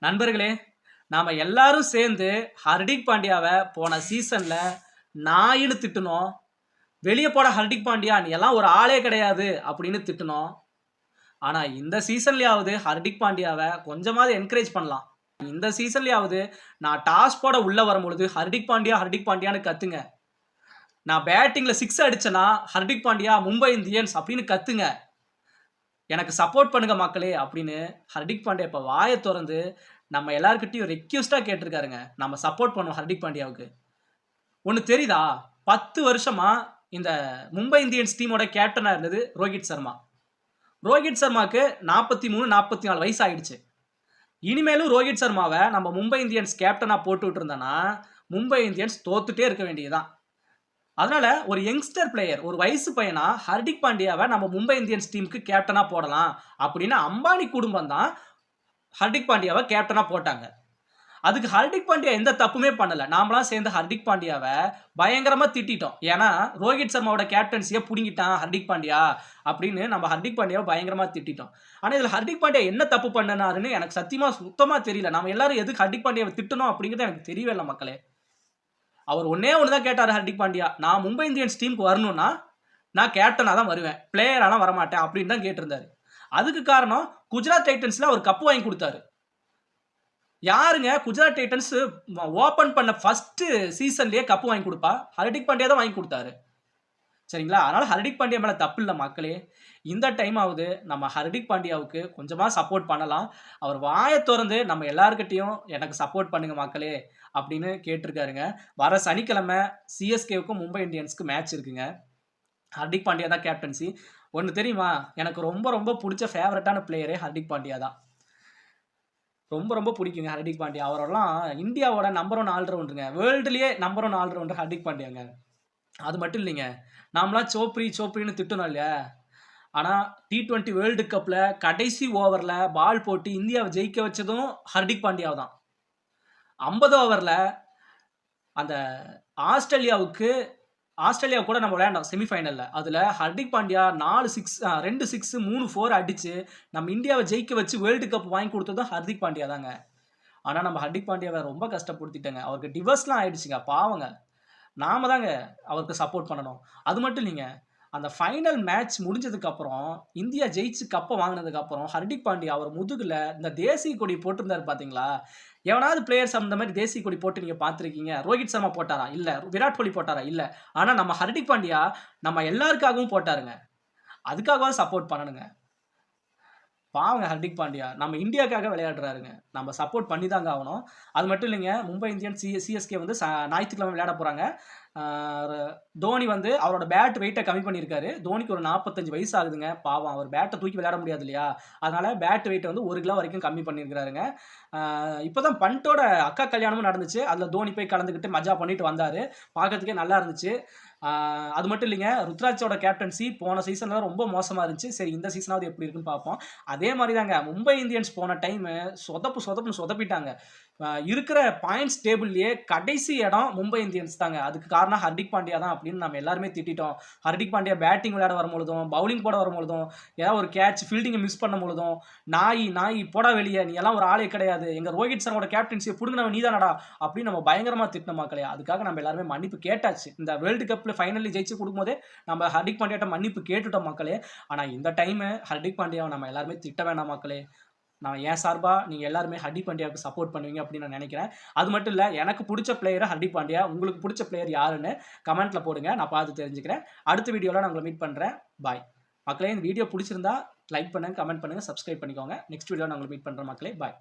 நண்பர்களே, நாம எல்லாரும் சேர்ந்து ஹர்திக் பாண்டியாவை போன சீசன்ல நாயின்னு திட்டுனோம். வெளியே போட ஹர்திக் பாண்டியா, நீ எல்லாம் ஒரு ஆளே கிடையாது அப்படின்னு திட்டுனோம். ஆனா இந்த சீசன்லயாவது ஹர்திக் பாண்டியாவை கொஞ்சமாவது என்கரேஜ் பண்ணலாம். இந்த சீசன்லயாவது நான் டாஸ் போட உள்ள வரும்பொழுது ஹர்திக் பாண்டியா ஹர்திக் பாண்டியான்னு கத்துங்க. நான் பேட்டிங்ல 6 அடிச்சேன்னா ஹர்திக் பாண்டியா மும்பை இந்தியன்ஸ் அப்படின்னு கத்துங்க. எனக்கு சப்போர்ட் பண்ணுங்க மக்களே அப்படின்னு ஹர்திக் பாண்டியா இப்ப வாயை திறந்து நம்ம எல்லார்கிட்டயும் ரெக்வெஸ்டா கேட்டிருக்காருங்க. நம்ம சப்போர்ட் பண்ணுவோம் ஹர்திக் பாண்டியாவுக்கு. ஒன்னு தெரியுதா, 10 வருஷமா இந்த மும்பை இந்தியன்ஸ் டீமோட கேப்டனா இருந்தது ரோஹித் சர்மா. ரோஹித் சர்மாக்கு 43 44 வயசு ஆயிடுச்சு. இனிமேலும் ரோஹித் சர்மாவை நம்ம மும்பை இந்தியன்ஸ் கேப்டனா போட்டுட்டு இருந்தோம்னா மும்பை இந்தியன்ஸ் தோத்துட்டே இருக்க வேண்டியதுதான். அதனால ஒரு யங்ஸ்டர் பிளேயர், ஒரு வயசு பையனா ஹர்திக் பாண்டியாவை நம்ம மும்பை இந்தியன்ஸ் டீமுக்கு கேப்டனா போடலாம் அப்படின்னு அம்பானி குடும்பம் தான் ஹர்திக் பாண்டியாவை கேப்டனா போட்டாங்க. அதுக்கு ஹர்திக் பாண்டியா எந்த தப்புமே பண்ணல. நாமளாம் சேர்ந்து ஹர்திக் பாண்டியாவை பயங்கரமா திட்டிட்டோம். ஏன்னா ரோஹித் சர்மாவோட கேப்டன்சியை புடுங்கிட்டான் ஹர்திக் பாண்டியா அப்படின்னு நம்ம ஹர்திக் பாண்டியாவை பயங்கரமா திட்டிட்டோம். ஆனா இதுல ஹர்திக் பாண்டியா என்ன தப்பு பண்ணனாருன்னு எனக்கு சத்தியமா சுத்தமா தெரியல. நம்ம எல்லாரும் எதுக்கு ஹர்திக் பாண்டியாவை திட்டணும் அப்படிங்கிறது எனக்கு தெரியவே இல்லை மக்களே. அவர் ஒன்னே ஒண்ணுதான் கேட்டாரு ஹர்திக் பாண்டியா, நான் மும்பை இந்தியன்ஸ் டீமுக்கு வரணும்னா நான் கேப்டனா தான் வருவேன், பிளேயராலாம் வரமாட்டேன் அப்படின்னு தான் கேட்டிருந்தாரு. அதுக்கு காரணம் குஜராத் டைட்டன்ஸ்ல அவர் கப்பு வாங்கி கொடுத்தாரு. யாருங்க குஜராத் டைட்டன்ஸ் ஓபன் பண்ண ஃபர்ஸ்ட் சீசன்லயே கப்பு வாங்கி கொடுப்பா? ஹர்திக் பாண்டியா தான் வாங்கி கொடுத்தாரு. சரிங்களா? அதனால ஹர்திக் பாண்டியா மேல தப்பு இல்லை மக்களே. இந்த டைம் ஆகுது நம்ம ஹர்திக் பாண்டியாவுக்கு கொஞ்சமா சப்போர்ட் பண்ணலாம். அவர் வாயை திறந்து நம்ம எல்லார்கிட்டையும் எனக்கு சப்போர்ட் பண்ணுங்க மக்களே அப்படின்னு கேட்டிருக்காருங்க. வர சனிக்கிழமை சிஎஸ்கேவுக்கும் மும்பை இந்தியன்ஸ்க்கு மேட்ச் இருக்குங்க. ஹர்திக் பாண்டியா தான் கேப்டன்சி. ஒன்று தெரியுமா, எனக்கு ரொம்ப ரொம்ப பிடிச்ச ஃபேவரட்டான பிளேயரே ஹர்திக் பாண்டியா தான். ரொம்ப ரொம்ப பிடிக்குங்க ஹர்திக் பாண்டியா. அவரெல்லாம் இந்தியாவோட நம்பர் 1 ஆல்ரவுண்டருங்க. வேர்ல்டுலேயே நம்பர் 1 ஆல்ரவுண்டர் ஹர்திக் பாண்டியாங்க. அது மட்டும் இல்லைங்க, நாமளாம் சோப்ரின்னு திட்டணும் இல்லையா? ஆனால் T20 வேர்ல்டு கப்பில் கடைசி ஓவரில் பால் போட்டு இந்தியாவை ஜெயிக்க வச்சதும் ஹர்திக் பாண்டியா தான். 50 ஓவரில் அந்த ஆஸ்திரேலியா கூட நம்ம விளையாண்டோம் செமிஃபைனல்ல. அதில் ஹர்திக் பாண்டியா 2 6 3 4 அடிச்சு நம்ம இந்தியாவை ஜெயிக்க வச்சு வேர்ல்டு கப் வாங்கி கொடுத்ததும் ஹர்திக் பாண்டியா தாங்க. ஆனால் நம்ம ஹர்திக் பாண்டியாவை ரொம்ப கஷ்டப்படுத்திட்டேங்க. அவருக்கு டிவர்ஸ்லாம் ஆயிடுச்சுங்க, பாவங்க. நாம தாங்க அவருக்கு சப்போர்ட் பண்ணணும். அது மட்டும் இல்லைங்க, அந்த ஃபைனல் மேட்ச் முடிஞ்சதுக்கப்புறம் இந்தியா ஜெயிச்சு கப்பை வாங்கினதுக்கப்புறம் ஹர்திக் பாண்டியா அவர் முதுகில் இந்த தேசிய கொடி போட்டிருந்தாரு பார்த்தீங்களா? எவனாவது பிளேயர்ஸ் அந்த மாதிரி தேசிய கொடி போட்டு நீங்கள் பார்த்துருக்கீங்க? ரோஹித் சர்மா போட்டாரா? இல்லை. விராட் கோலி போட்டாரா? இல்லை. ஆனால் நம்ம ஹர்திக் பாண்டியா நம்ம எல்லாருக்காகவும் போட்டாருங்க. அதுக்காகவும் சப்போர்ட் பண்ணணுங்க. பாவங்க ஹர்திக் பாண்டியா. நம்ம இந்தியாக்காக விளையாடுறாருங்க. நம்ம சப்போர்ட் பண்ணி தாங்க ஆகணும். அது மட்டும் இல்லைங்க, மும்பை இந்தியன்ஸ் சிஎஸ்கே வந்து ஞாயிற்றுக்கிழமை விளையாட போகிறாங்க. தோனி வந்து அவரோட பேட் வெயிட்டை கம்மி பண்ணியிருக்காரு. தோனிக்கு ஒரு 45 வயசு ஆகுதுங்க. பாவம், அவர் பேட்டை தூக்கி விளையாட முடியாது இல்லையா? அதனால பேட் வெயிட்டை வந்து 1 கிலோ வரைக்கும் கம்மி பண்ணியிருக்கிறாருங்க. இப்போதான் பண்டோட அக்கா கல்யாணமும் நடந்துச்சு. அதில் தோனி போய் கலந்துக்கிட்டு மஜா பண்ணிட்டு வந்தார். பார்க்கறதுக்கே நல்லா இருந்துச்சு. அது மட்டும் இல்லைங்க, ருத்ராஜோட கேப்டன்சி போன சீசன்ல ரொம்ப மோசமாக இருந்துச்சு. சரி, இந்த சீசனாவது எப்படி இருக்குன்னு பார்ப்போம். அதே மாதிரி தாங்க மும்பை இந்தியன்ஸ் போன டைமு சொதப்புன்னு சொதப்பிட்டாங்க. இருக்கிற பாயிண்ட்ஸ் டேபிள்லேயே கடைசி இடம் மும்பை இந்தியன்ஸ் தாங்க. அதுக்கு காரணம் ஹர்திக் பாண்டியா தான் அப்படின்னு நம்ம எல்லாருமே திட்டிட்டோம். ஹர்திக் பாண்டியா பேட்டிங் விளையாட வரும்பொழுதும் பவுலிங் போட வரும்பொழுதும் ஏதாவது ஒரு கேட்ச் ஃபீல்டிங்கை மிஸ் பண்ணும் பொழுதும் நாய் போட வெளியே, நீ எல்லாம் ஒரு ஆளே கிடையாது, எங்கள் ரோஹித் சர்மாவோட கேப்டன்சியை பிடுங்கினவன் நீ தானடா அப்படின்னு நம்ம பயங்கரமாக திட்டின மக்களே. அதுக்காக நம்ம எல்லாருமே மன்னிப்பு கேட்டாச்சு. இந்த வேர்ல்டு கப்பில் ஃபைனலி ஜெயிச்சு கொடுக்கும்போதே நம்ம ஹர்திக் பாண்டியாட்ட மன்னிப்பு கேட்டுட்டோம் மக்களே. ஆனால் இந்த டைமு ஹர்திக் பாண்டியாவை நம்ம எல்லாருமே திட்ட வேண்டாம் மக்களே. நான் என் சார்பாக நீங்கள் எல்லாருமே ஹர்திக் பாண்டியாவுக்கு சப்போர்ட் பண்ணுவீங்க அப்படின்னு நான் நினைக்கிறேன். அது மட்டும் இல்லை, எனக்கு பிடிச்ச பிளேயர் ஹர்திக் பாண்டியா. உங்களுக்கு பிடிச்ச பிளேயர் யாருன்னு கமெண்ட்டில் போடுங்க, நான் பார்த்து தெரிஞ்சுக்கிறேன். அடுத்த வீடியோவில் நான் உங்களை மீட் பண்ணுறேன். பாய் மக்களே. இந்த வீடியோ பிடிச்சிருந்தா லைக் பண்ணுங்கள், கமெண்ட் பண்ணுங்கள், சப்ஸ்கிரைப் பண்ணிக்கோங்க. நெக்ஸ்ட் வீடியோவில் நான் உங்களை மீட் பண்ணுறேன் மக்களே. பாய்.